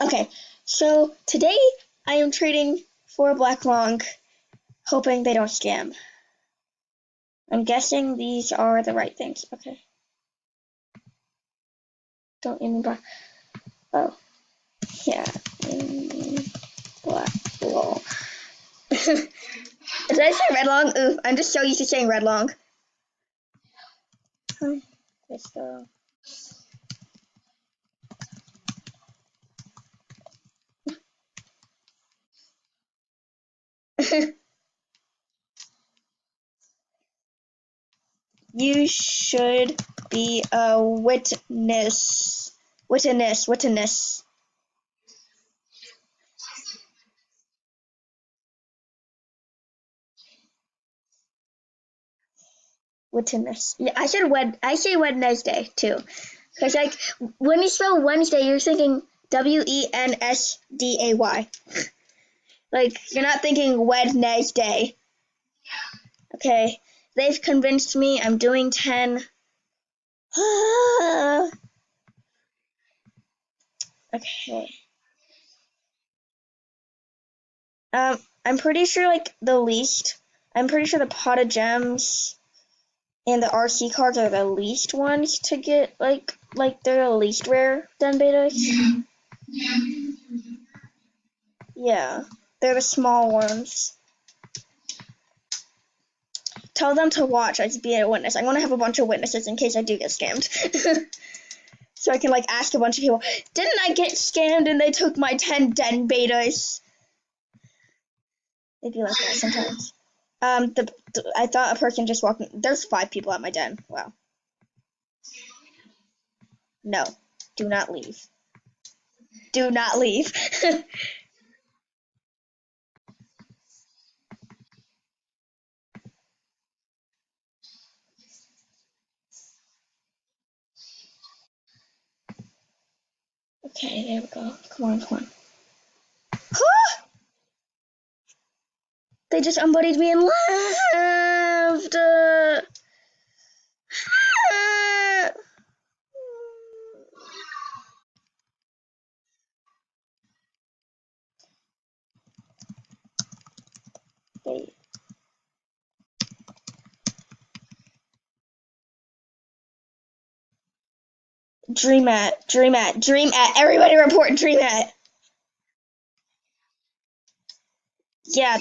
Okay, so today I am trading for a black long, hoping they don't scam. I'm guessing these are the right things. Okay. Don't even black. Oh, yeah. Black long. Did I say red long? Ooh, I'm just so used to saying red long. Let's go. You should be a witness. Witness. Witness. Yeah, I say Wednesday too. Because, like, when you spell Wednesday, you're thinking Wensday. Like, you're not thinking Wednesday. Okay. They've convinced me. I'm doing 10. Okay. I'm pretty sure, like, I'm pretty sure the pot of gems and the RC cards are the least ones to get, like they're the least rare den betas. Yeah. They're the small ones. Tell them to watch. I just be a witness. I want to have a bunch of witnesses in case I do get scammed. So I can, like, ask a bunch of people, didn't I get scammed and they took my 10 den betas? They'd be like that sometimes. I thought a person just walked in. There's 5 people at my den. Wow. No. Do not leave. Do not leave. Okay, there we go. Come on. They just unbuddied me and left. Wait. DREAMETTE. Everybody report DREAMETTE. Yeah,